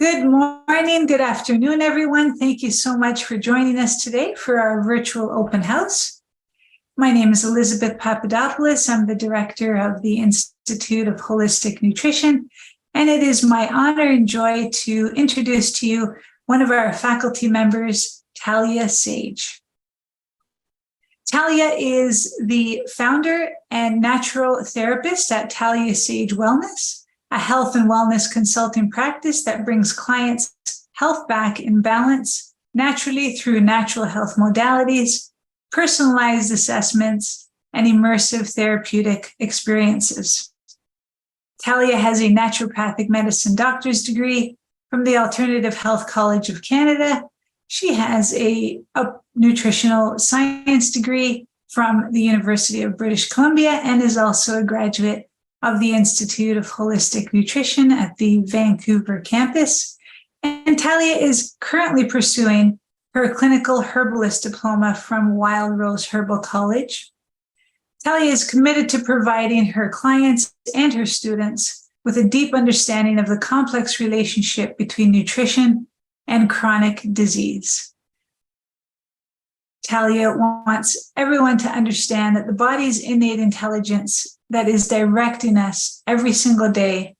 Good morning, good afternoon, everyone. Thank you so much for joining us today for our virtual open house. My name is Elizabeth Papadopoulos. I'm the director of the Institute of Holistic Nutrition, and it is my honor and joy to introduce to you one of our faculty members, Tahlia Sage. Tahlia is the founder and natural therapist at Tahlia Sage Wellness, a health and wellness consulting practice that brings clients health back in balance naturally through natural health modalities, personalized assessments, and immersive therapeutic experiences. Tahlia has a naturopathic medicine doctor's degree from the Alternative Health College of Canada. She has a nutritional science degree from the University of British Columbia and is also a graduate of the Institute of Holistic Nutrition at the Vancouver campus. And Tahlia is currently pursuing her clinical herbalist diploma from Wild Rose Herbal College. Tahlia is committed to providing her clients and her students with a deep understanding of the complex relationship between nutrition and chronic disease. Tahlia wants everyone to understand that the body's innate intelligence that is directing us every single day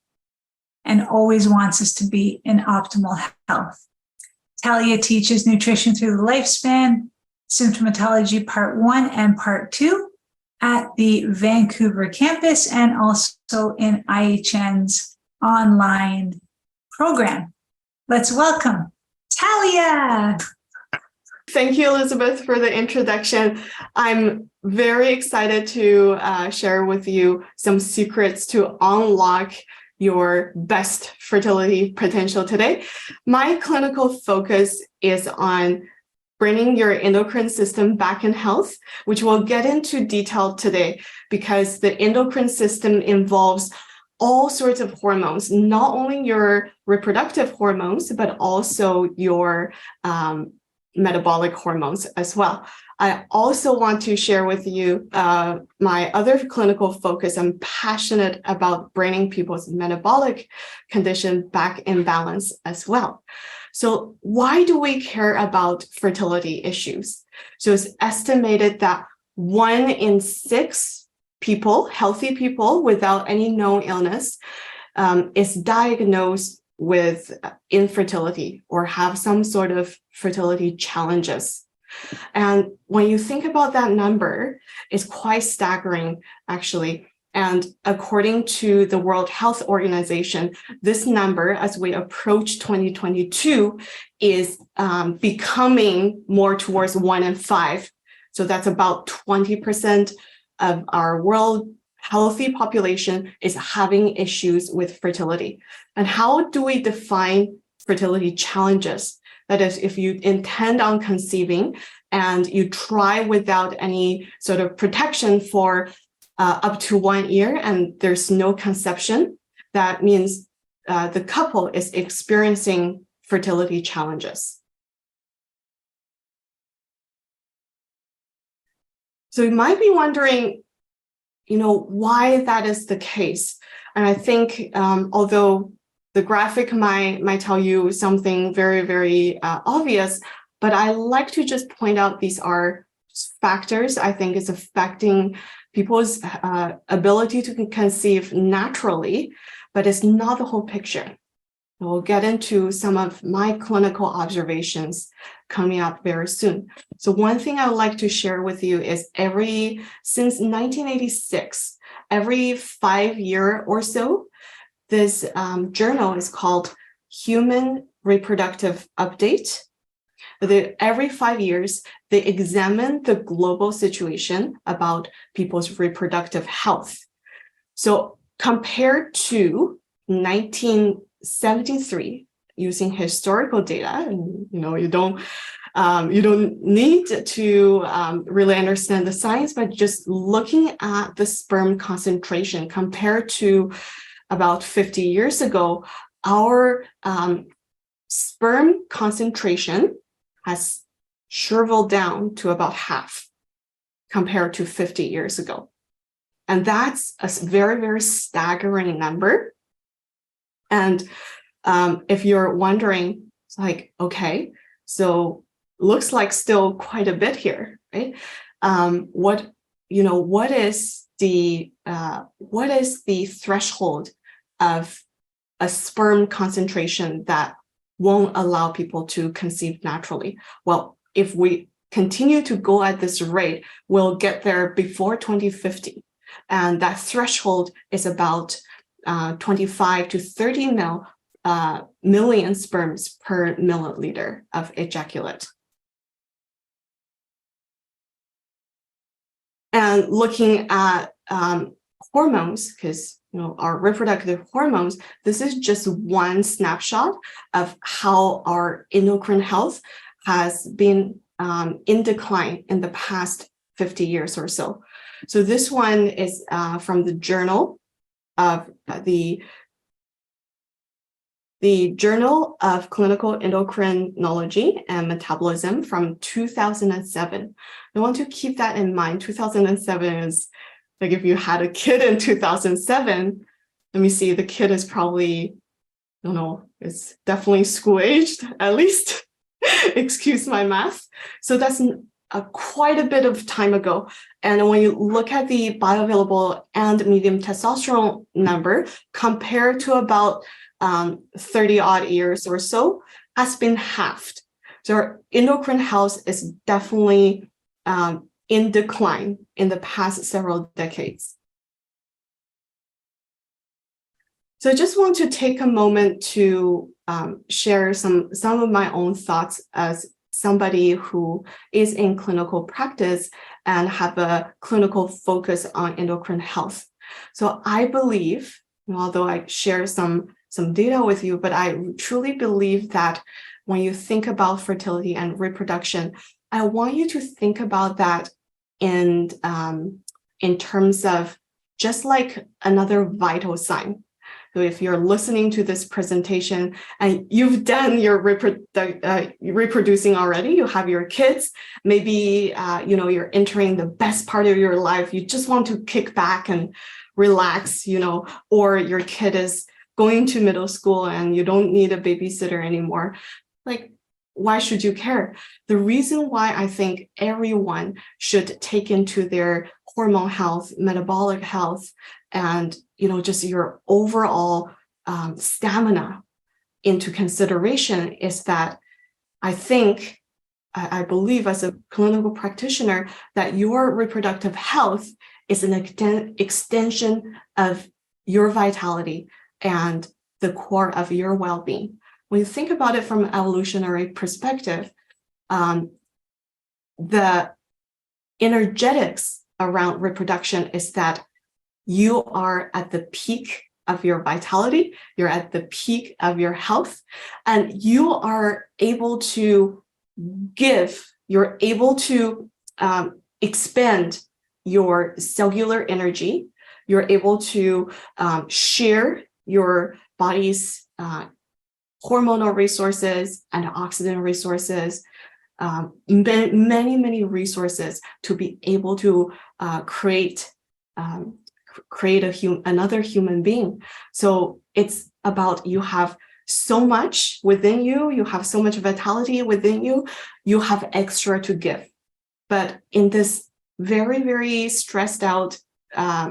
and always wants us to be in optimal health. Tahlia teaches nutrition through the lifespan, symptomatology part 1 and part 2 at the Vancouver campus and also in IHN's online program. Let's welcome Tahlia. Thank you, Elizabeth, for the introduction. I'm very excited to share with you some secrets to unlock your best fertility potential today. My clinical focus is on bringing your endocrine system back in health, which we'll get into detail today because the endocrine system involves all sorts of hormones, not only your reproductive hormones, but also your metabolic hormones as well. I also want to share with you my other clinical focus. I'm passionate about bringing people's metabolic condition back in balance as well. So why do we care about fertility issues? So it's estimated that 1 in 6 people, healthy people without any known illness, is diagnosed with infertility or have some sort of fertility challenges. And when you think about that number, it's quite staggering, actually. And according to the World Health Organization, this number, as we approach 2022, is becoming more towards 1 in 5. So that's about 20% of our world healthy population is having issues with fertility. And how do we define fertility challenges? That is, if you intend on conceiving and you try without any sort of protection for up to 1 year and there's no conception, that means the couple is experiencing fertility challenges. So you might be wondering, why that is the case. And I think although the graphic might tell you something very, very obvious, but I like to just point out these are factors I think is affecting people's ability to conceive naturally, but it's not the whole picture. We'll get into some of my clinical observations coming up very soon. So one thing I would like to share with you is since 1986, every 5 years or so, this journal is called Human Reproductive Update. Every 5 years, they examine the global situation about people's reproductive health. So compared to 1973, using historical data, and you don't need to really understand the science, but just looking at the sperm concentration compared to about 50 years ago, our sperm concentration has shriveled down to about half compared to 50 years ago. And that's a very, very staggering number. And if you're wondering, it's like, okay, so looks like still quite a bit here, right? What is the threshold of a sperm concentration that won't allow people to conceive naturally? Well, if we continue to go at this rate, we'll get there before 2050. And that threshold is about 25 to 30 million sperms per milliliter of ejaculate. And looking at hormones, because our reproductive hormones, this is just one snapshot of how our endocrine health has been in decline in the past 50 years or so. So this one is from the Journal of the Journal of Clinical Endocrinology and Metabolism from 2007. I want to keep that in mind. 2007 is like, if you had a kid in 2007, let me see, the kid is probably, I don't know, it's definitely school aged at least. Excuse my math. So that's quite a bit of time ago. And when you look at the bioavailable and medium testosterone number compared to about 30 odd years or so, has been halved. So our endocrine health is definitely in decline in the past several decades. So I just want to take a moment to share some of my own thoughts as somebody who is in clinical practice and have a clinical focus on endocrine health. So I believe, although I share some data with you, but I truly believe that when you think about fertility and reproduction, I want you to think about that in terms of just like another vital sign. So if you're listening to this presentation and you've done your reproducing already, you have your kids, maybe you're entering the best part of your life, you just want to kick back and relax, or your kid is going to middle school and you don't need a babysitter anymore. Like, why should you care? The reason why I think everyone should take into their hormone health, metabolic health, and just your overall stamina into consideration is that I believe as a clinical practitioner that your reproductive health is an extension of your vitality and the core of your well-being. When you think about it from an evolutionary perspective, the energetics around reproduction is that you are at the peak of your vitality, you're at the peak of your health, and you are able to give, you're able to expand your cellular energy, you're able to share your body's hormonal resources, antioxidant resources, many resources to be able to create another human being. So it's about, you have so much within you, you have so much vitality within you, you have extra to give. But in this very, very stressed out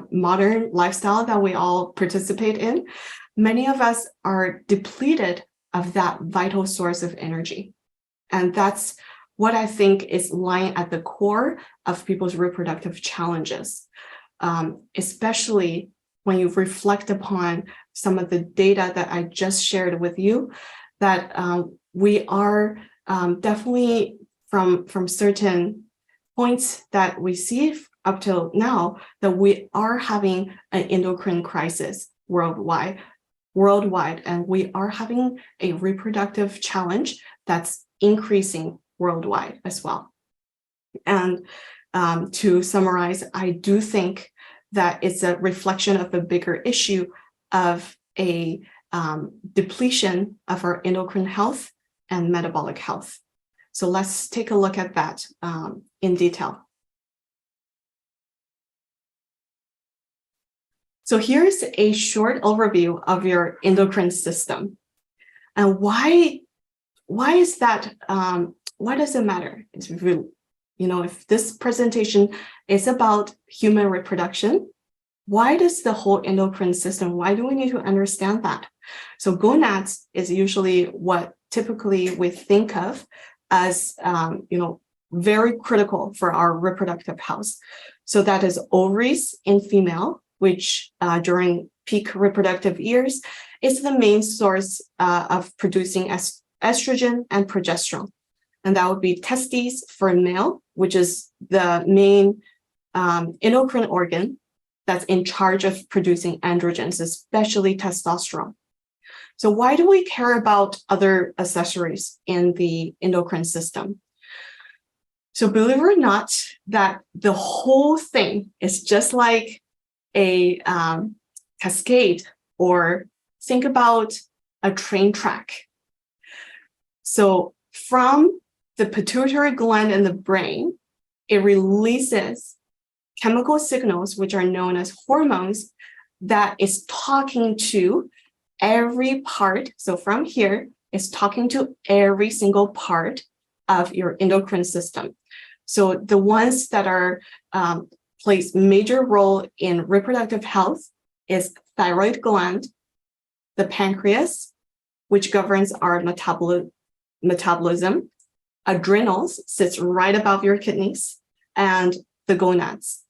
modern lifestyle that we all participate in, many of us are depleted of that vital source of energy. And that's what I think is lying at the core of people's reproductive challenges, especially when you reflect upon some of the data that I just shared with you, that we are definitely from certain points that we see up till now, that we are having an endocrine crisis worldwide, and we are having a reproductive challenge that's increasing worldwide as well. And to summarize, I do think that it's a reflection of a bigger issue of a depletion of our endocrine health and metabolic health. So let's take a look at that in detail. So here's a short overview of your endocrine system. And why is that? Why does it matter? It's really, if this presentation is about human reproduction, why does the whole endocrine system, why do we need to understand that? So gonads is usually what typically we think of as, very critical for our reproductive health. So that is ovaries in female, which during peak reproductive years is the main source of producing estrogen and progesterone. And that would be testes for male, which is the main endocrine organ that's in charge of producing androgens, especially testosterone. So why do we care about other accessories in the endocrine system? So believe it or not, that the whole thing is just like a cascade, or think about a train track. So from the pituitary gland in the brain, it releases chemical signals, which are known as hormones, that is talking to every part. So from here, it's talking to every single part of your endocrine system. So the ones that are plays major role in reproductive health is thyroid gland, the pancreas, which governs our metabolism, adrenals sits right above your kidneys, and the gonads.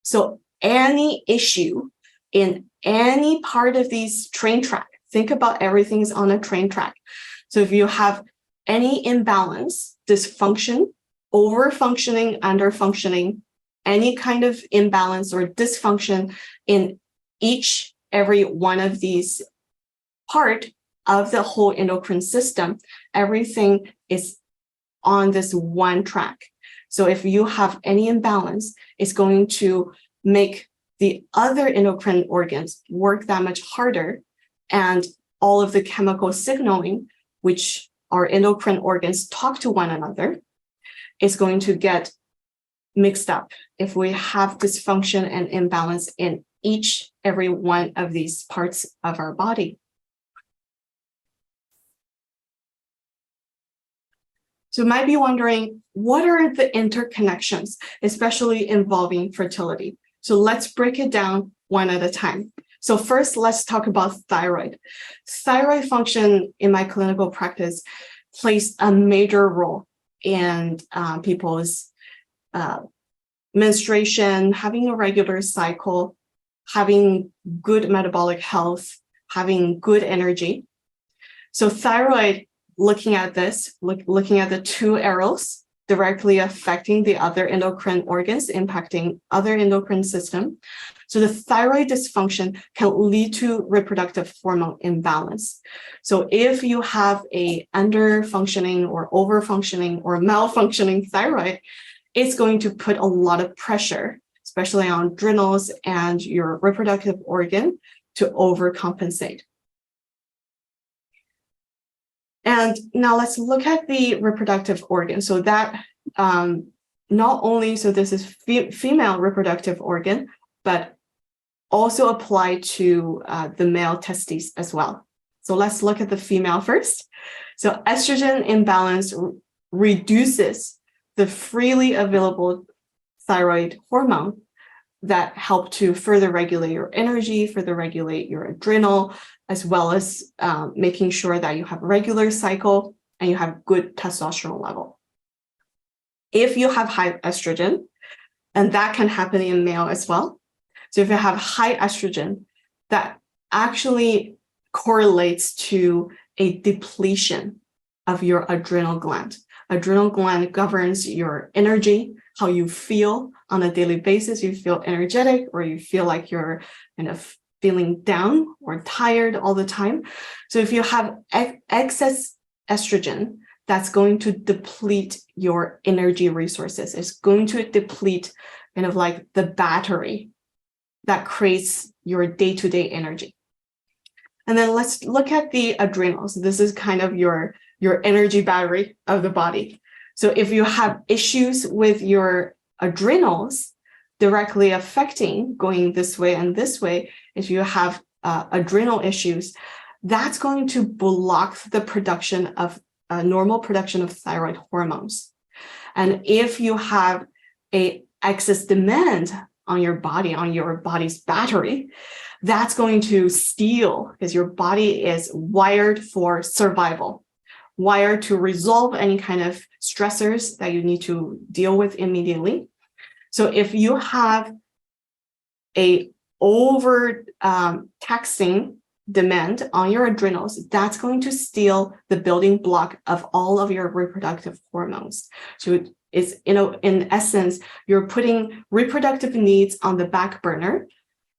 So any issue in any part of these train track, think about everything's on a train track. So if you have any imbalance, dysfunction, over-functioning, under-functioning, any kind of imbalance or dysfunction in every one of these part of the whole endocrine system, everything is on this one track. So if you have any imbalance, it's going to make the other endocrine organs work that much harder, and all of the chemical signaling, which our endocrine organs talk to one another, is going to mixed up if we have dysfunction and imbalance in every one of these parts of our body. So you might be wondering, what are the interconnections, especially involving fertility? So let's break it down one at a time. So first, let's talk about thyroid. Thyroid function in my clinical practice plays a major role in people's menstruation, having a regular cycle, having good metabolic health, having good energy. So thyroid, looking at this, looking at the two arrows directly affecting the other endocrine organs, impacting other endocrine system. So the thyroid dysfunction can lead to reproductive hormone imbalance. So if you have a under-functioning or over-functioning or malfunctioning thyroid, it's going to put a lot of pressure, especially on adrenals and your reproductive organ, to overcompensate. And now let's look at the reproductive organ. So that not only, so this is female reproductive organ, but also apply to the male testes as well. So let's look at the female first. So estrogen imbalance reduces the freely available thyroid hormone that help to further regulate your energy, further regulate your adrenal, as well as making sure that you have a regular cycle and you have good testosterone level. If you have high estrogen, and that can happen in male as well. So if you have high estrogen, that actually correlates to a depletion of your adrenal gland. Adrenal gland governs your energy, how you feel on a daily basis. You feel energetic, or you feel like you're kind of feeling down or tired all the time. So if you have excess estrogen, that's going to deplete your energy resources. It's going to deplete kind of like the battery that creates your day-to-day energy. And then let's look at the adrenals. This is kind of your energy battery of the body. So if you have issues with your adrenals directly affecting going this way and this way, if you have adrenal issues, that's going to block the production of normal production of thyroid hormones. And if you have a excess demand on your body's battery, that's going to steal, because your body is wired for survival, wired to resolve any kind of stressors that you need to deal with immediately. So if you have a over taxing demand on your adrenals, that's going to steal the building block of all of your reproductive hormones. So it's, in essence, you're putting reproductive needs on the back burner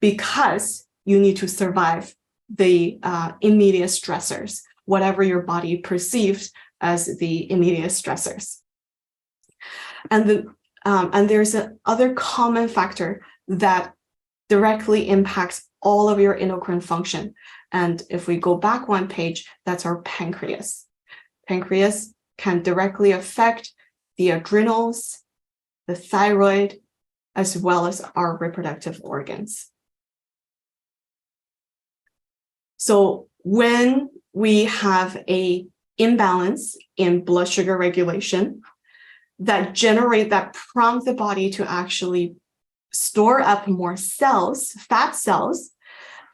because you need to survive the immediate stressors, whatever your body perceives as the immediate stressors. And there's another common factor that directly impacts all of your endocrine function. And if we go back one page, that's our pancreas. Pancreas can directly affect the adrenals, the thyroid, as well as our reproductive organs. So when we have an imbalance in blood sugar regulation that prompt the body to actually store up more cells, fat cells,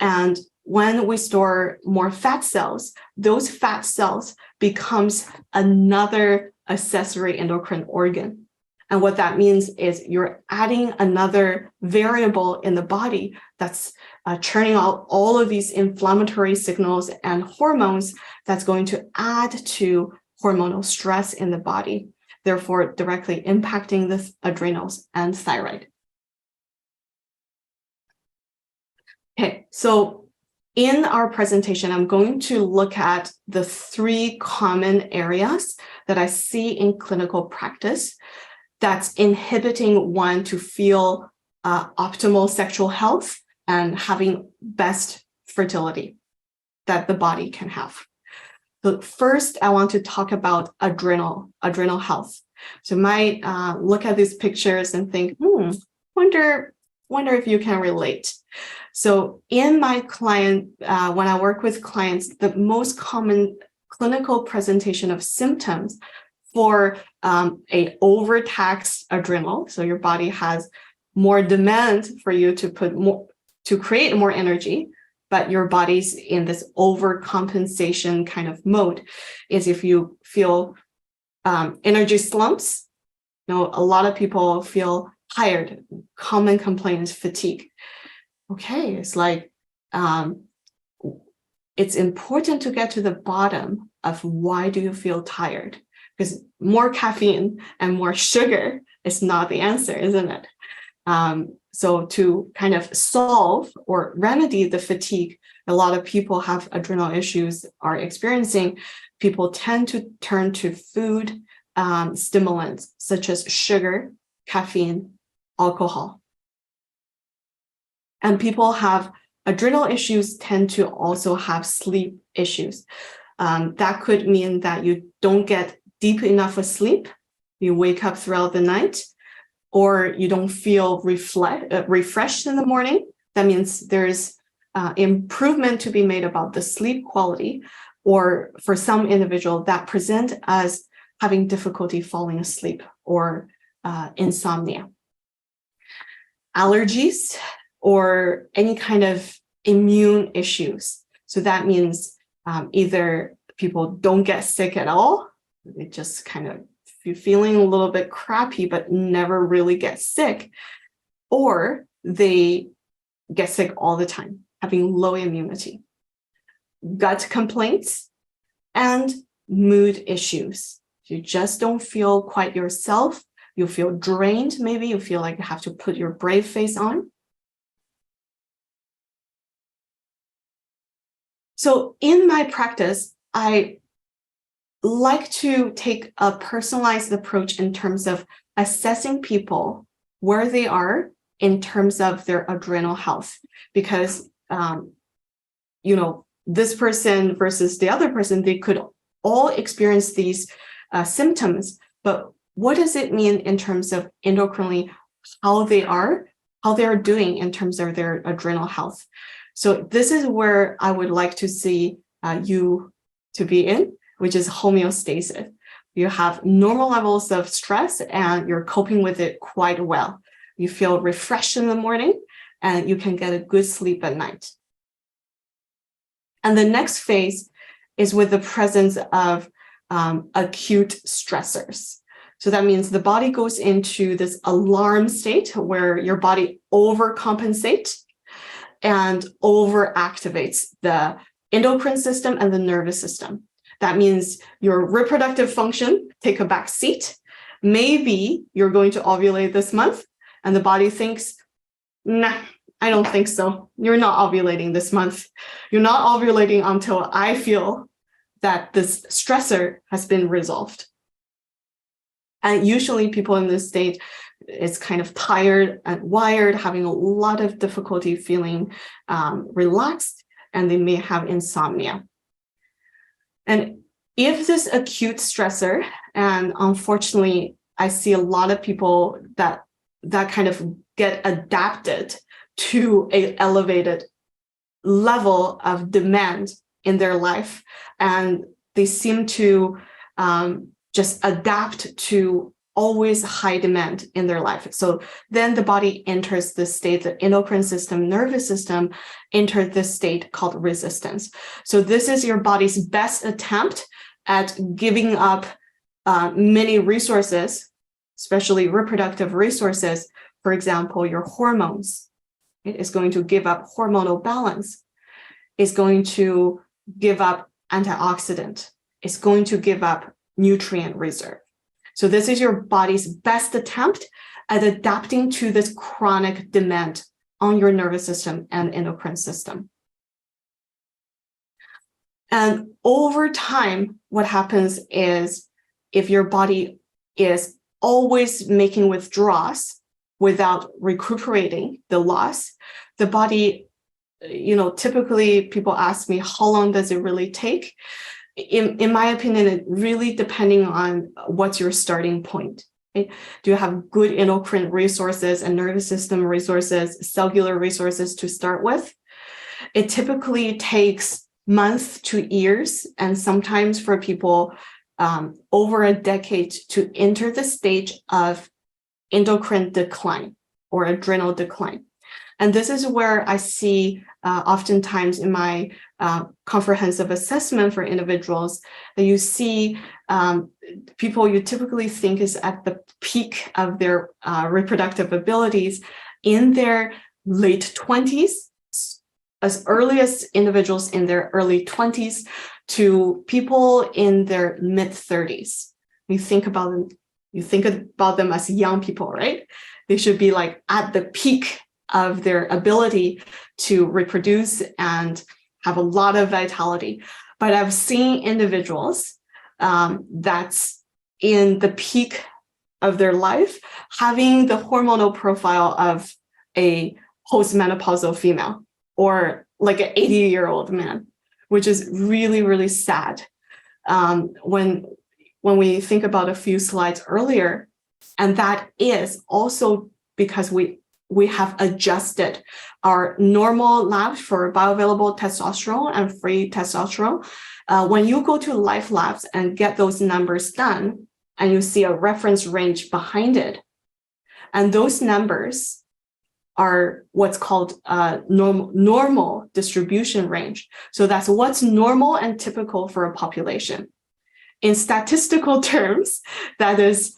and when we store more fat cells, those fat cells becomes another accessory endocrine organ. And what that means is you're adding another variable in the body that's churning out all of these inflammatory signals and hormones that's going to add to hormonal stress in the body, therefore directly impacting the adrenals and thyroid. Okay, so in our presentation, I'm going to look at the 3 common areas that I see in clinical practice that's inhibiting one to feel optimal sexual health and having best fertility that the body can have. So first, I want to talk about adrenal health. So you might look at these pictures and think, wonder if you can relate. So in my when I work with clients, the most common clinical presentation of symptoms for a overtaxed adrenal, so your body has more demand for you to create more energy, but your body's in this overcompensation kind of mode, is if you feel energy slumps. A lot of people feel tired. Common complaint is fatigue. Okay, it's like it's important to get to the bottom of why do you feel tired, because more caffeine and more sugar is not the answer, isn't it? So to kind of solve or remedy the fatigue a lot of people have adrenal issues are experiencing, people tend to turn to food stimulants such as sugar, caffeine, alcohol. And people have adrenal issues tend to also have sleep issues. That could mean that you don't get deep enough of sleep, you wake up throughout the night, or you don't feel refreshed in the morning. That means there's improvement to be made about the sleep quality, or for some individual that present as having difficulty falling asleep or insomnia. Allergies or any kind of immune issues. So that means either people don't get sick at all, they just kind of feeling a little bit crappy, but never really get sick, or they get sick all the time, having low immunity, gut complaints, and mood issues. You just don't feel quite yourself. You feel drained, maybe you feel like you have to put your brave face on. So in my practice, I like to take a personalized approach in terms of assessing people where they are in terms of their adrenal health, because this person versus the other person, they could all experience these symptoms, but what does it mean in terms of endocrinely, how they are doing in terms of their adrenal health? So this is where I would like to see you to be in, which is homeostasis. You have normal levels of stress and you're coping with it quite well. You feel refreshed in the morning and you can get a good sleep at night. And the next phase is with the presence of acute stressors. So that means the body goes into this alarm state where your body overcompensates and overactivates the endocrine system and the nervous system. That means your reproductive function take a back seat. Maybe you're going to ovulate this month and the body thinks, nah, I don't think so. You're not ovulating this month. You're not ovulating until I feel that this stressor has been resolved. And usually people in this state is kind of tired and wired, having a lot of difficulty feeling relaxed, and they may have insomnia. And if this acute stressor, and unfortunately, I see a lot of people that kind of get adapted to an elevated level of demand in their life, and they seem to just adapt to always high demand in their life. So then the body enters this state, the endocrine system, nervous system enter this state called resistance. So this is your body's best attempt at giving up many resources, especially reproductive resources. For example, your hormones. It is going to give up hormonal balance. It's going to give up antioxidant. It's going to give up nutrient reserve. So this is your body's best attempt at adapting to this chronic demand on your nervous system and endocrine system. And over time, what happens is if your body is always making withdrawals without recuperating the loss, the body, typically people ask me, how long does it really take? In my opinion, it really depending on what's your starting point. Right? Do you have good endocrine resources and nervous system resources, cellular resources to start with? It typically takes months to years, and sometimes for people over a decade to enter the stage of endocrine decline or adrenal decline. And this is where I see oftentimes in my comprehensive assessment for individuals that you see people you typically think is at the peak of their reproductive abilities in their late 20s, as early as individuals in their early 20s to people in their mid 30s. You think about them as young people, right? They should be like at the peak of their ability to reproduce and have a lot of vitality. But I've seen individuals that's in the peak of their life having the hormonal profile of a postmenopausal female or like an 80-year-old man, which is really, really sad. When we think about a few slides earlier, and that is also because we have adjusted our normal labs for bioavailable testosterone and free testosterone. When you go to Life Labs and get those numbers done, and you see a reference range behind it, and those numbers are what's called normal distribution range. So that's what's normal and typical for a population. In statistical terms, that's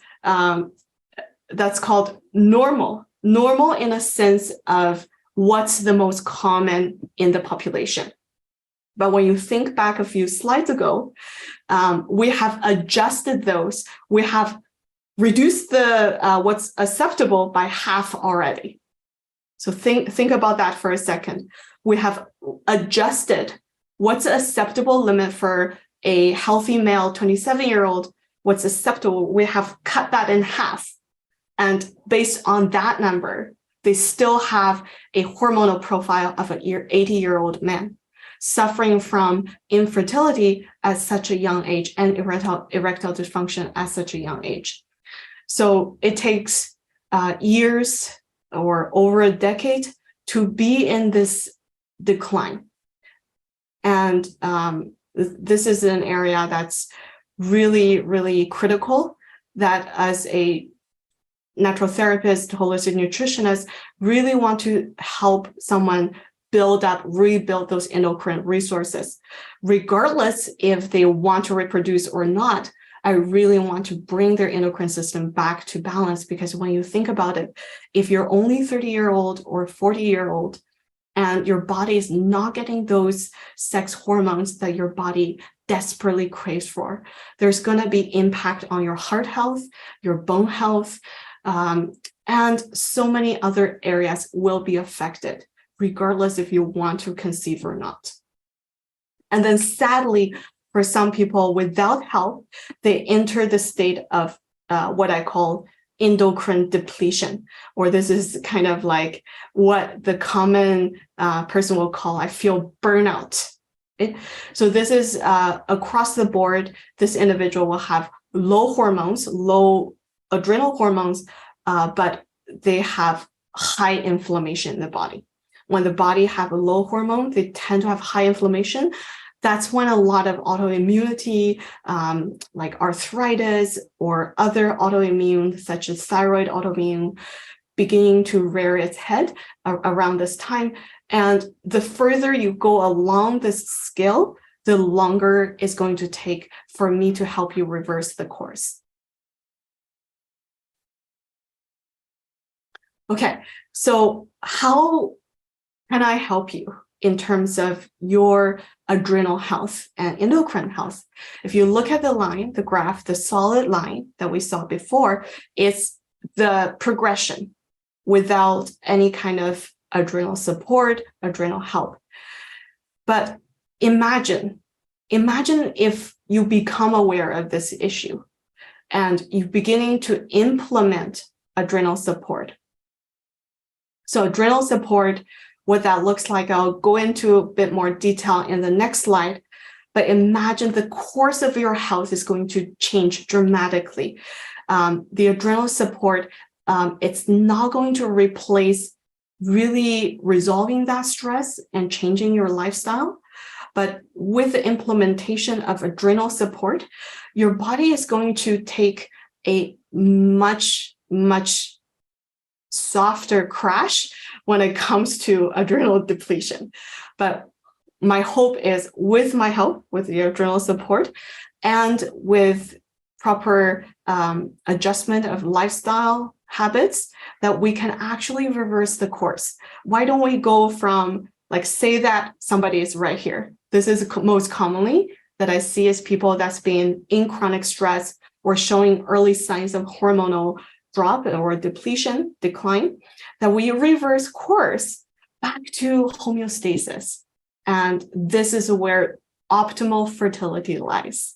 called normal. Normal in a sense of what's the most common in the population. But when you think back a few slides ago, we have adjusted those. We have reduced the what's acceptable by half already. So think about that for a second. We have adjusted what's an acceptable limit for a healthy male 27-year-old, what's acceptable. We have cut that in half. And based on that number, they still have a hormonal profile of an 80-year-old man suffering from infertility at such a young age and erectile dysfunction at such a young age. So it takes years or over a decade to be in this decline. And This is an area that's really, really critical, that as a natural therapist, holistic nutritionist, really want to help someone rebuild those endocrine resources. Regardless if they want to reproduce or not, I really want to bring their endocrine system back to balance, because when you think about it, if you're only 30-year-old or 40-year-old and your body is not getting those sex hormones that your body desperately craves for, there's going to be impact on your heart health, your bone health, and so many other areas will be affected, regardless if you want to conceive or not. And then sadly, for some people without help, they enter the state of what I call endocrine depletion, or this is kind of like what the common person will call, I feel burnout. Okay? So this is across the board, this individual will have low hormones, low adrenal hormones, but they have high inflammation in the body. When the body have a low hormone, they tend to have high inflammation. That's when a lot of autoimmunity, like arthritis or other autoimmune, such as thyroid autoimmune, beginning to rear its head around this time. And the further you go along this scale, the longer it's going to take for me to help you reverse the course. Okay, so how can I help you in terms of your adrenal health and endocrine health? If you look at the line, the graph, the solid line that we saw before, it's the progression without any kind of adrenal support, adrenal help. But imagine if you become aware of this issue and you're beginning to implement adrenal support. So adrenal support, what that looks like, I'll go into a bit more detail in the next slide, but imagine the course of your health is going to change dramatically. The adrenal support, it's not going to replace really resolving that stress and changing your lifestyle, but with the implementation of adrenal support, your body is going to take a much softer crash when it comes to adrenal depletion. But my hope is with my help, with the adrenal support, and with proper adjustment of lifestyle habits, that we can actually reverse the course. Why don't we go from, like, say that somebody is right here. This is most commonly that I see is people that's been in chronic stress or showing early signs of hormonal drop or depletion, decline, that we reverse course back to homeostasis. And this is where optimal fertility lies.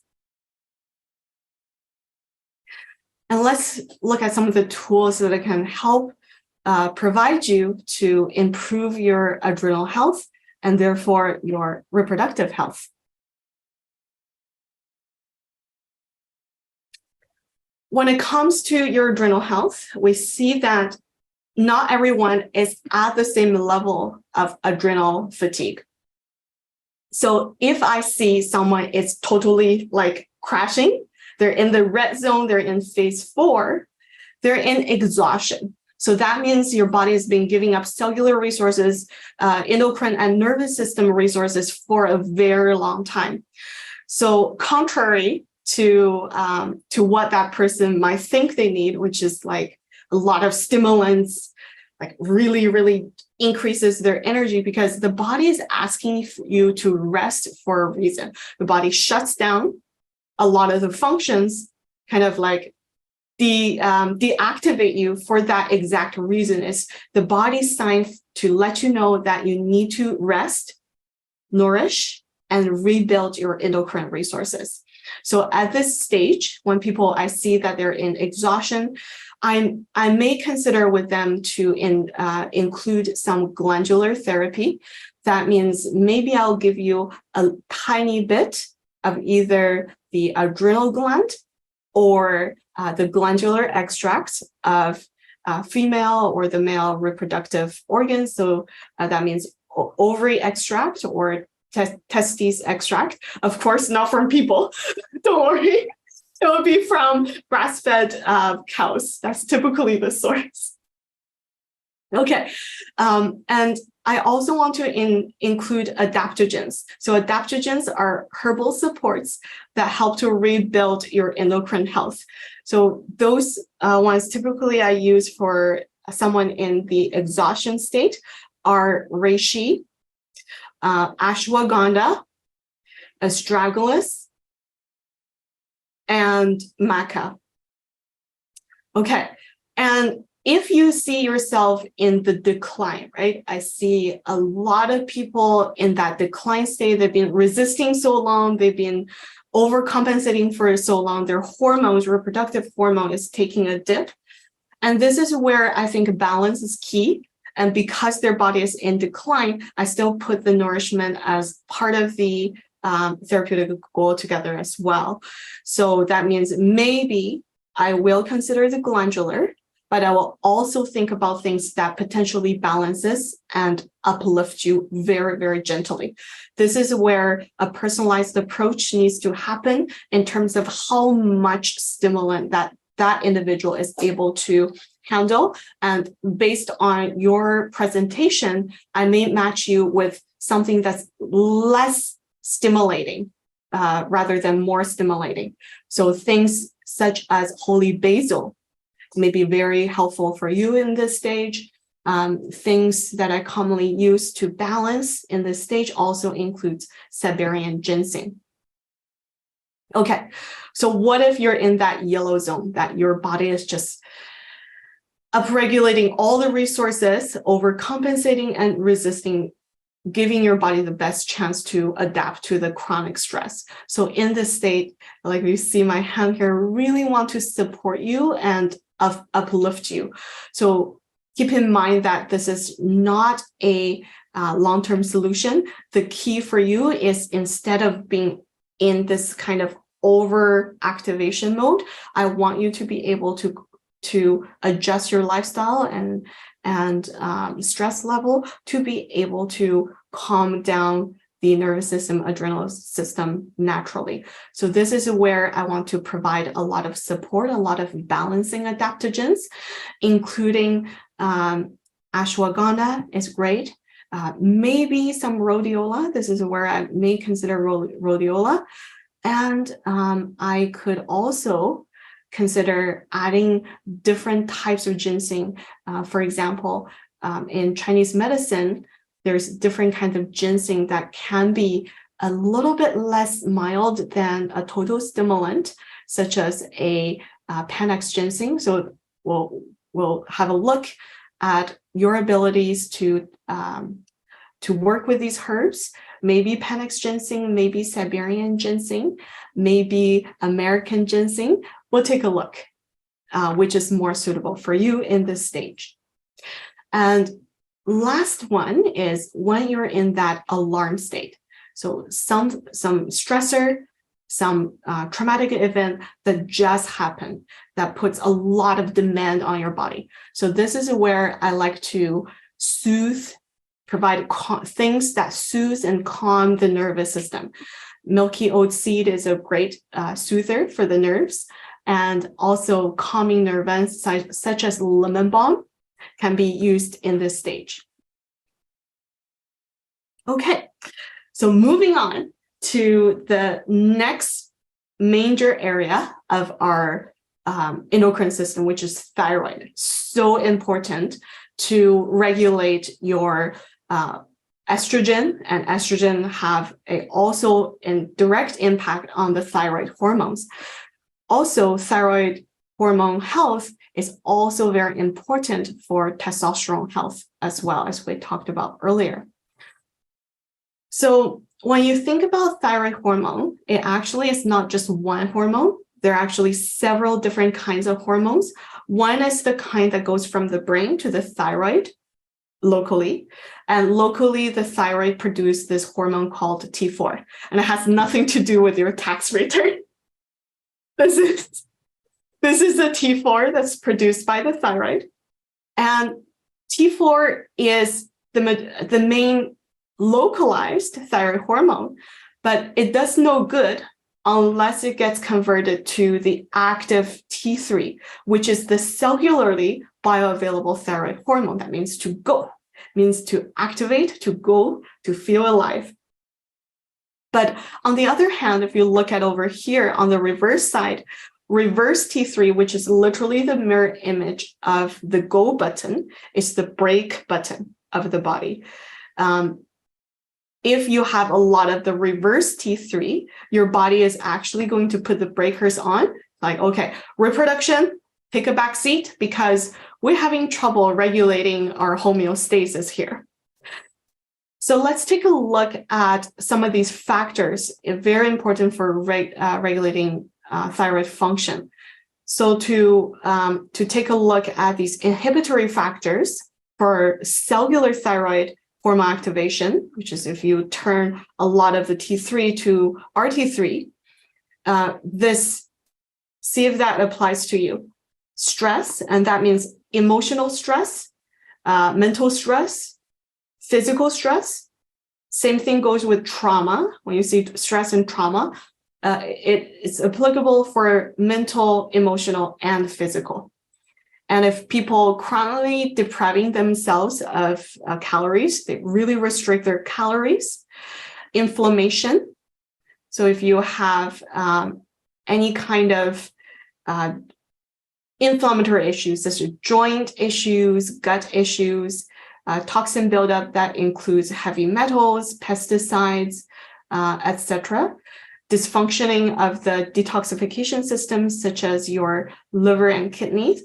And let's look at some of the tools that can help provide you to improve your adrenal health and therefore your reproductive health. When it comes to your adrenal health, we see that not everyone is at the same level of adrenal fatigue. So if I see someone is totally like crashing, they're in the red zone, they're in phase 4, they're in exhaustion. So that means your body has been giving up cellular resources, endocrine and nervous system resources for a very long time. So contrary to what that person might think they need, which is like a lot of stimulants, like really increases their energy, because the body is asking you to rest for a reason. The body shuts down a lot of the functions, kind of like deactivate you for that exact reason. Is the body's sign to let you know that you need to rest, nourish, and rebuild your endocrine resources. So at this stage, when I see that they're in exhaustion, I may consider with them to include some glandular therapy. That means maybe I'll give you a tiny bit of either the adrenal gland or the glandular extracts of female or the male reproductive organs. So that means ovary extract or testes extract. Of course, not from people. Don't worry. It will be from grass-fed cows. That's typically the source. Okay, and I also want to include adaptogens. So adaptogens are herbal supports that help to rebuild your endocrine health. So those ones typically I use for someone in the exhaustion state are reishi, ashwagandha, astragalus, and maca. Okay, and if you see yourself in the decline, right? I see a lot of people in that decline state. They've been resisting so long. They've been overcompensating for so long. Their hormones, reproductive hormone, is taking a dip. And this is where I think balance is key. And because their body is in decline, I still put the nourishment as part of the therapeutic goal together as well. So that means maybe I will consider the glandular, but I will also think about things that potentially balances and uplift you very, very gently. This is where a personalized approach needs to happen in terms of how much stimulant that individual is able to handle. And based on your presentation, I may match you with something that's less stimulating rather than more stimulating. So things such as holy basil may be very helpful for you in this stage. Things that I commonly use to balance in this stage also includes Siberian ginseng. Okay, so what if you're in that yellow zone, that your body is just upregulating all the resources, overcompensating and resisting, giving your body the best chance to adapt to the chronic stress. So in this state, like you see my hand here, really want to support you and uplift you. So keep in mind that this is not a long-term solution. The key for you is, instead of being in this kind of over activation mode, I want you to be able to adjust your lifestyle and stress level to be able to calm down the nervous system, adrenal system naturally. So this is where I want to provide a lot of support, a lot of balancing adaptogens, including ashwagandha is great. Maybe some rhodiola. This is where I may consider rhodiola. And I could also consider adding different types of ginseng. For example, in Chinese medicine, there's different kinds of ginseng that can be a little bit less mild than a total stimulant, such as a Panax ginseng. So we'll have a look at your abilities to work with these herbs. Maybe Panax ginseng, maybe Siberian ginseng, maybe American ginseng. We'll take a look, which is more suitable for you in this stage. And last one is when you're in that alarm state. So some stressor, some traumatic event that just happened that puts a lot of demand on your body. So this is where I like to provide things that soothe and calm the nervous system. Milky oat seed is a great soother for the nerves, and also calming nerves such as lemon balm can be used in this stage. Okay, so moving on to the next major area of our endocrine system, which is thyroid. So important to regulate your estrogen, and estrogen have also a direct impact on the thyroid hormones. Also, thyroid hormone health is also very important for testosterone health, as well, as we talked about earlier. So when you think about thyroid hormone, it actually is not just one hormone. There are actually several different kinds of hormones. One is the kind that goes from the brain to the thyroid locally. And locally, the thyroid produces this hormone called T4. And it has nothing to do with your tax return. This is a T4 that's produced by the thyroid. And T4 is the main localized thyroid hormone, but it does no good unless it gets converted to the active T3, which is the cellularly bioavailable thyroid hormone. That means to go, means to activate, to go, to feel alive. But on the other hand, if you look at over here on the reverse side, reverse T3, which is literally the mirror image of the go button, is the brake button of the body. If you have a lot of the reverse T3, your body is actually going to put the breakers on, like, okay, reproduction, take a back seat because we're having trouble regulating our homeostasis here. So let's take a look at some of these factors, very important for regulating thyroid function. So to take a look at these inhibitory factors for cellular thyroid hormone activation, which is if you turn a lot of the T3 to RT3, see if that applies to you. Stress, and that means emotional stress, mental stress, physical stress. Same thing goes with trauma. When you see stress and trauma, it's applicable for mental, emotional, and physical. And if people chronically depriving themselves of calories, they really restrict their calories. Inflammation. So if you have any kind of inflammatory issues, such as joint issues, gut issues, toxin buildup that includes heavy metals, pesticides, etc. Dysfunctioning of the detoxification systems, such as your liver and kidneys,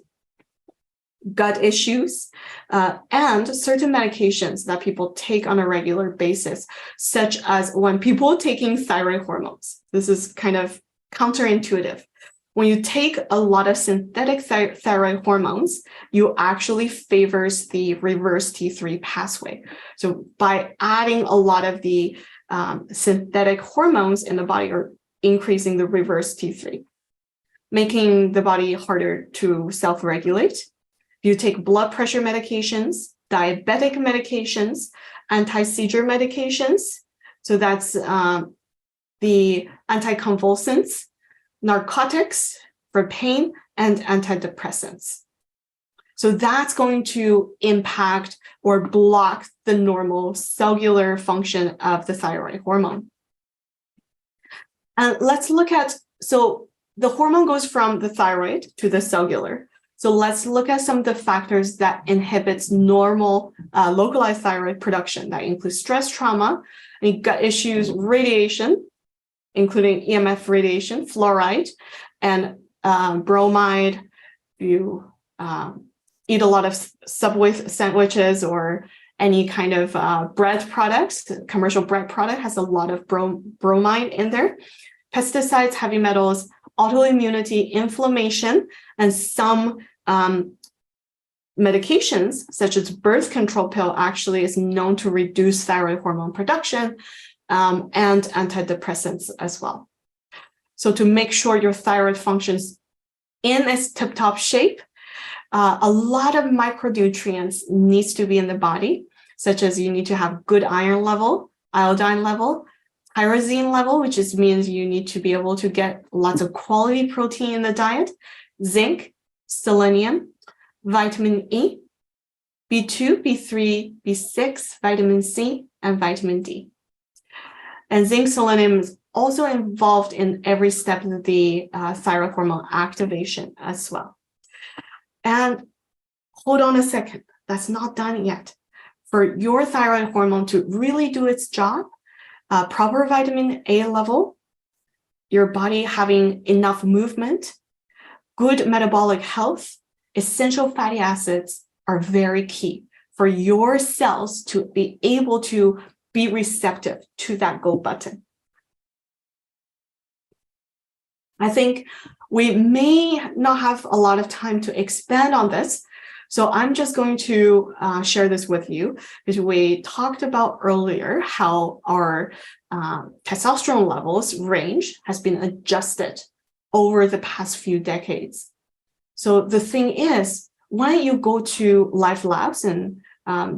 gut issues, and certain medications that people take on a regular basis, such as when people taking thyroid hormones. This is kind of counterintuitive. When you take a lot of synthetic thyroid hormones, you actually favors the reverse T3 pathway. So by adding a lot of the synthetic hormones in the body, are increasing the reverse T3, making the body harder to self-regulate. You take blood pressure medications, diabetic medications, anti-seizure medications. So that's the anticonvulsants, narcotics for pain, and antidepressants. So that's going to impact or block the normal cellular function of the thyroid hormone. And let's look at, so the hormone goes from the thyroid to the cellular. So let's look at some of the factors that inhibits normal localized thyroid production. That includes stress, trauma, any gut issues, radiation, including EMF radiation, fluoride, and bromide. You eat a lot of Subway sandwiches or any kind of bread products. Commercial bread product has a lot of bromide in there. Pesticides, heavy metals, autoimmunity, inflammation, and some medications, such as birth control pill, actually is known to reduce thyroid hormone production, and antidepressants as well. So to make sure your thyroid functions in its tip-top shape, a lot of micronutrients needs to be in the body, such as you need to have good iron level, iodine level, tyrosine level, which just means you need to be able to get lots of quality protein in the diet, zinc, selenium, vitamin E, B2, B3, B6, vitamin C, and vitamin D. And zinc, selenium is also involved in every step of the thyroid hormone activation as well. And hold on a second, that's not done yet. For your thyroid hormone to really do its job, proper vitamin A level, your body having enough movement, good metabolic health, essential fatty acids are very key for your cells to be able to be receptive to that go button. I think we may not have a lot of time to expand on this, so I'm just going to share this with you, because we talked about earlier how our testosterone levels range has been adjusted over the past few decades. So the thing is, when you go to life labs and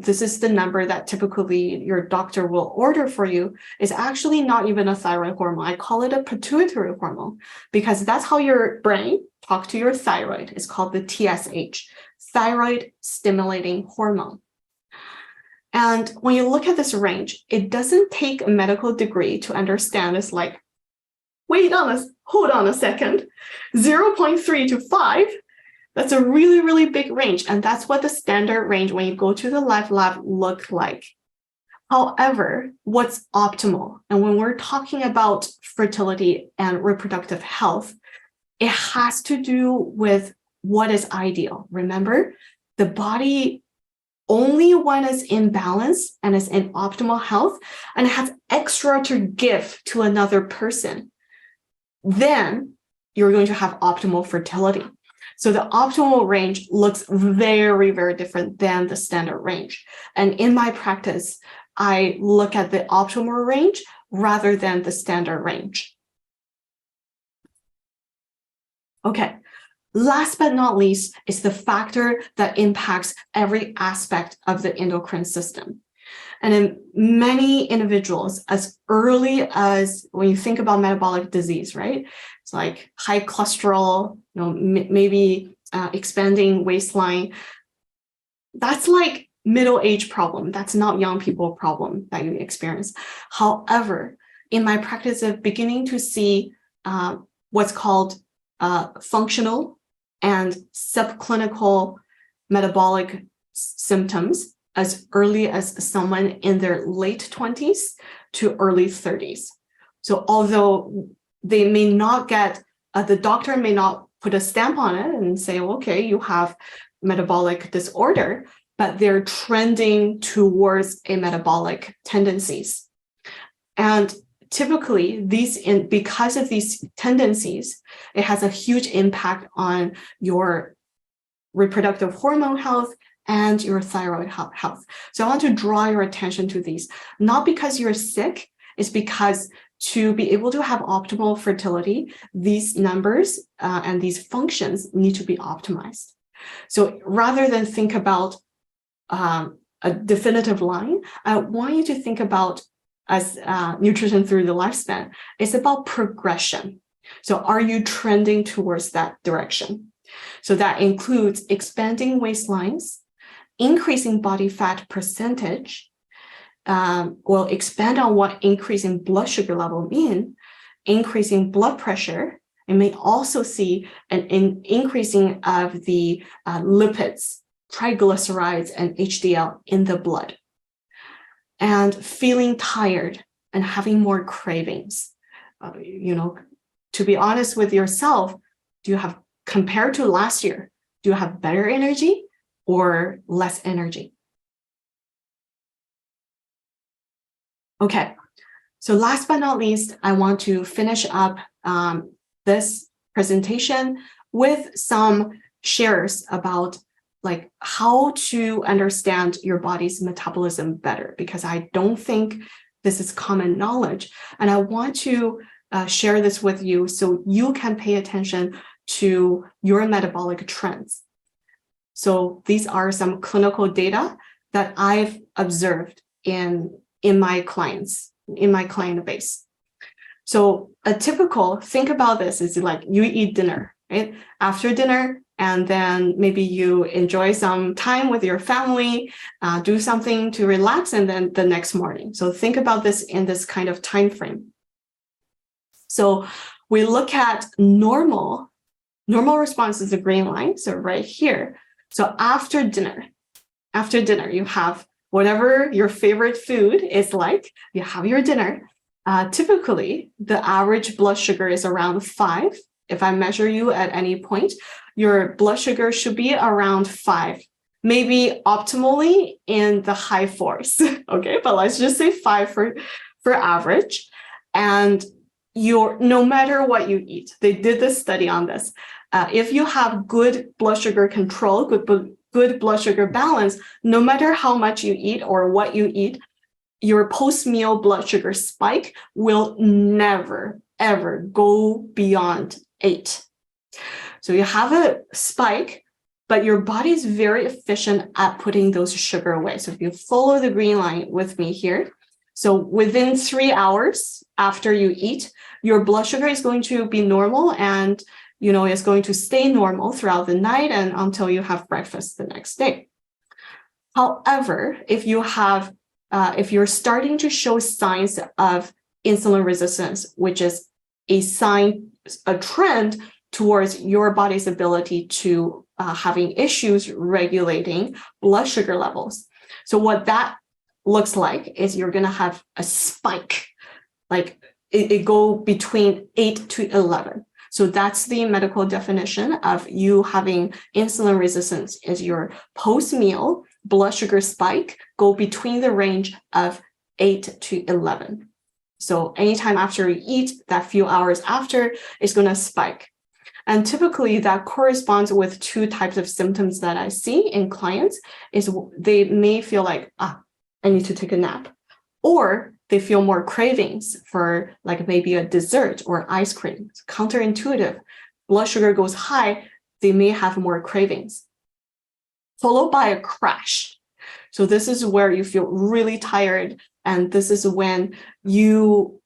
this is the number that typically your doctor will order for you, is actually not even a thyroid hormone. I call it a pituitary hormone because that's how your brain talks to your thyroid. It's called the TSH, thyroid stimulating hormone. And when you look at this range, it doesn't take a medical degree to understand. It's like, hold on a second, 0.3 to 5. That's a really, really big range. And that's what the standard range when you go to the life lab look like. However, what's optimal? And when we're talking about fertility and reproductive health, it has to do with what is ideal. Remember, the body only when it's in balance and is in optimal health and has extra to give to another person, then you're going to have optimal fertility. So the optimal range looks very, very different than the standard range. And in my practice, I look at the optimal range rather than the standard range. Okay, last but not least is the factor that impacts every aspect of the endocrine system. And in many individuals, as early as when you think about metabolic disease, right? It's like high cholesterol, maybe expanding waistline. That's like middle-age problem. That's not young people problem that you experience. However, in my practice of beginning to see what's called functional and subclinical metabolic symptoms as early as someone in their late 20s to early 30s. So although they may not get, the doctor may not put a stamp on it and say, okay, you have metabolic disorder, but they're trending towards a metabolic tendencies. And typically because of these tendencies, it has a huge impact on your reproductive hormone health and your thyroid health. So I want to draw your attention to these, not because you're sick, it's because to be able to have optimal fertility, these numbers and these functions need to be optimized. So rather than think about a definitive line, I want you to think about as nutrition through the lifespan, it's about progression. So are you trending towards that direction? So that includes expanding waistlines, increasing body fat percentage, will expand on what increasing blood sugar level mean, increasing blood pressure, and may also see an increasing of the lipids, triglycerides, and HDL in the blood. And feeling tired and having more cravings. To be honest with yourself, do you have, compared to last year, do you have better energy or less energy? Okay, so last but not least, I want to finish up this presentation with some shares about like how to understand your body's metabolism better, because I don't think this is common knowledge. And I want to share this with you so you can pay attention to your metabolic trends. So these are some clinical data that I've observed in my clients, in my client base. So a typical, think about this, is like you eat dinner, right? After dinner, and then maybe you enjoy some time with your family, do something to relax, and then the next morning. So think about this in this kind of time frame. So we look at normal response is the green line, so right here. So after dinner, you have whatever your favorite food is like, you have your dinner. Typically, the average blood sugar is around 5. If I measure you at any point, your blood sugar should be around 5, maybe optimally in the high 4s. Okay, but let's just say 5 for average. And no matter what you eat, they did this study on this. If you have good blood sugar control, good blood sugar balance, no matter how much you eat or what you eat, your post-meal blood sugar spike will never, ever go beyond 8. So you have a spike, but your body is very efficient at putting those sugar away. So if you follow the green line with me here, so within 3 hours after you eat, your blood sugar is going to be normal, and it's going to stay normal throughout the night and until you have breakfast the next day. However, if you're starting to show signs of insulin resistance, which is a trend towards your body's ability to having issues regulating blood sugar levels. So what that looks like is you're going to have a spike, like it go between 8 to 11. So that's the medical definition of you having insulin resistance, is your post-meal blood sugar spike go between the range of 8 to 11. So anytime after you eat, that few hours after, it's going to spike. And typically that corresponds with two types of symptoms that I see in clients. Is they may feel like, I need to take a nap, or they feel more cravings for like maybe a dessert or ice cream. It's counterintuitive. Blood sugar goes high, they may have more cravings, followed by a crash. So this is where you feel really tired, and this is when you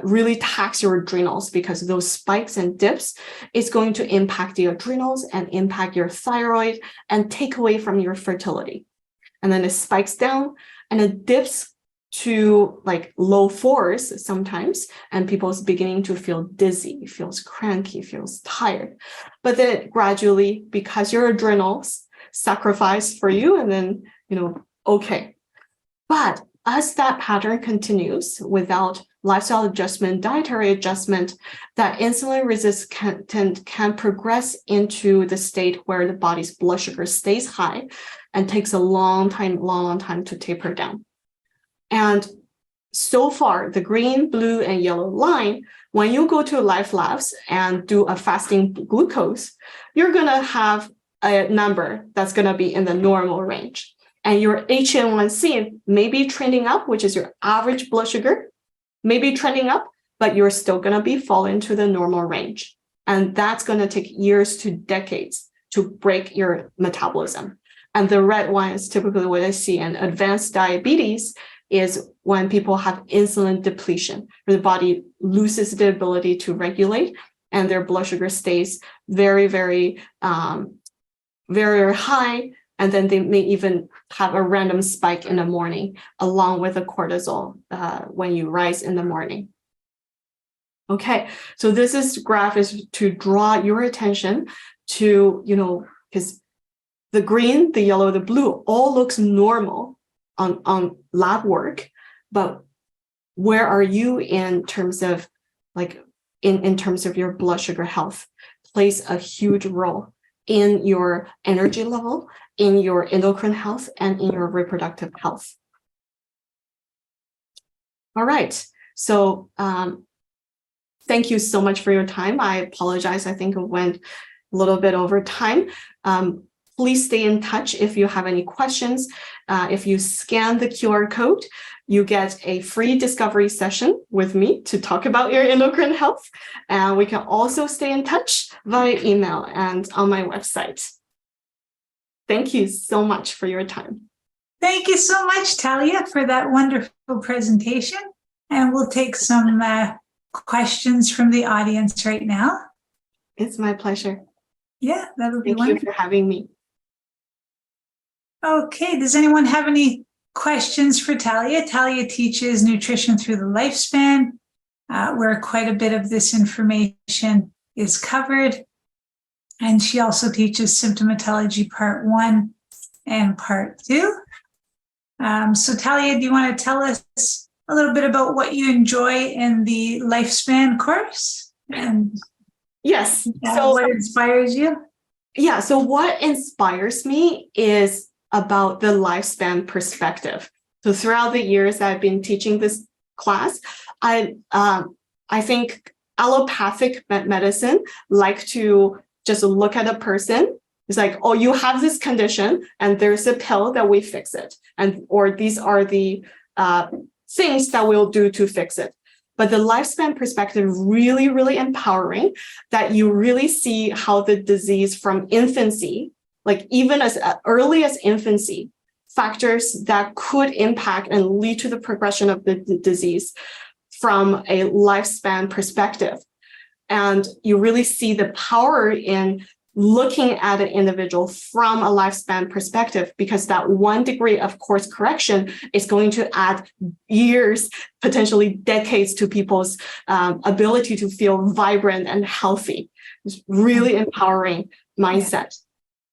really tax your adrenals, because those spikes and dips is going to impact the adrenals and impact your thyroid and take away from your fertility. And then it spikes down and it dips to like low 4s sometimes, and people's beginning to feel dizzy, feels cranky, feels tired. But then gradually, because your adrenals sacrifice for you, and then, okay. But as that pattern continues without lifestyle adjustment, dietary adjustment, that insulin resistance can progress into the state where the body's blood sugar stays high and takes a long time to taper down. And so far, the green, blue, and yellow line, when you go to Life Labs and do a fasting glucose, you're going to have a number that's going to be in the normal range. And your HN1C may be trending up, which is your average blood sugar, may be trending up, but you're still going to be falling to the normal range. And that's going to take years to decades to break your metabolism. And the red one is typically what I see in advanced diabetes, is when people have insulin depletion, where the body loses the ability to regulate and their blood sugar stays very, very, very high. And then they may even have a random spike in the morning, along with the cortisol when you rise in the morning. Okay, so this graph is to draw your attention to, because the green, the yellow, the blue all looks normal on lab work, but where are you in terms of in terms of your blood sugar health plays a huge role in your energy level, in your endocrine health, and in your reproductive health. All right, so thank you so much for your time. I apologize, I think it went a little bit over time. Please stay in touch if you have any questions. If you scan the QR code, you get a free discovery session with me to talk about your endocrine health. And we can also stay in touch via email and on my website. Thank you so much for your time. Thank you so much, Tahlia, for that wonderful presentation. And we'll take some questions from the audience right now. It's my pleasure. Yeah, that would be wonderful. Thank you for having me. Okay, does anyone have any questions for Tahlia? Tahlia teaches nutrition through the lifespan, where quite a bit of this information is covered. And she also teaches symptomatology part 1 and part 2. So Tahlia, do you want to tell us a little bit about what you enjoy in the lifespan course? And yes, so what inspires you? Yeah, so what inspires me is about the lifespan perspective. So throughout the years I've been teaching this class, I think allopathic medicine like to just look at a person. It's like, oh, you have this condition and there's a pill that we fix it. Or these are the things that we'll do to fix it. But the lifespan perspective really, really empowering, that you really see how the disease from infancy like even as early as infancy, factors that could impact and lead to the progression of the disease from a lifespan perspective. And you really see the power in looking at an individual from a lifespan perspective, because that 1 degree of course correction is going to add years, potentially decades, to people's ability to feel vibrant and healthy. It's really empowering mindset.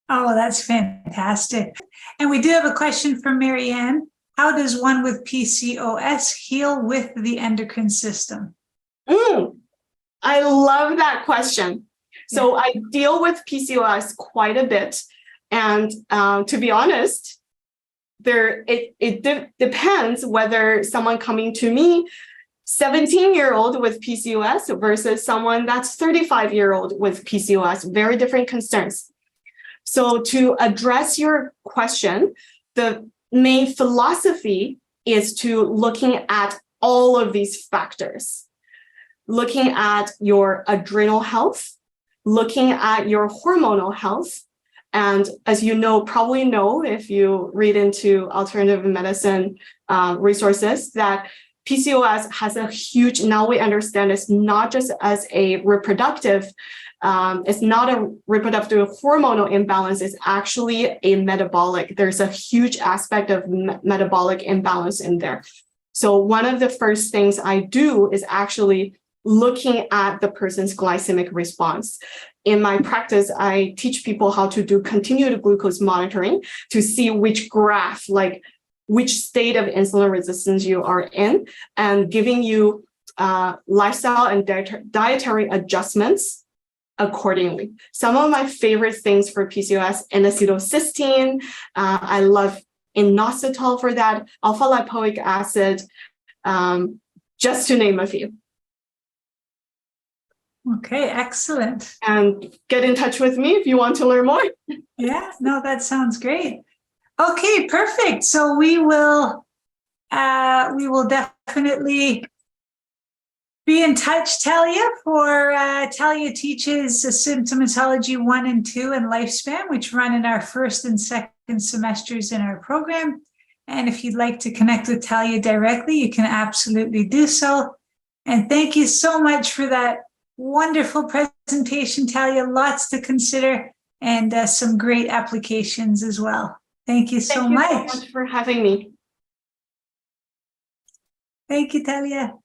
Oh, that's fantastic. And we do have a question from Marianne. How does one with PCOS heal with the endocrine system? I love that question. So I deal with PCOS quite a bit. And to be honest, it depends whether someone coming to me, 17-year-old with PCOS versus someone that's 35-year-old with PCOS, very different concerns. So to address your question, the main philosophy is to looking at all of these factors, looking at your adrenal health, looking at your hormonal health. And as you know, probably know if you read into alternative medicine resources, that PCOS has a huge, now we understand it's not just as a reproductive, it's not a reproductive hormonal imbalance, it's actually a metabolic. There's a huge aspect of metabolic imbalance in there. So one of the first things I do is actually looking at the person's glycemic response. In my practice, I teach people how to do continued glucose monitoring to see which graph, like which state of insulin resistance you are in, and giving you lifestyle and dietary adjustments accordingly. Some of my favorite things for PCOS, N-acetylcysteine, I love inositol for that, alpha-lipoic acid, just to name a few. Okay, excellent. And get in touch with me if you want to learn more. Yeah, no, that sounds great. Okay, perfect. So we will definitely be in touch, Tahlia, for Tahlia teaches Symptomatology 1 and 2 and Lifespan, which run in our first and second semesters in our program. And if you'd like to connect with Tahlia directly, you can absolutely do so. And thank you so much for that wonderful presentation, Tahlia. Lots to consider and some great applications as well. Thank you so much. Thank you so much for having me. Thank you, Tahlia.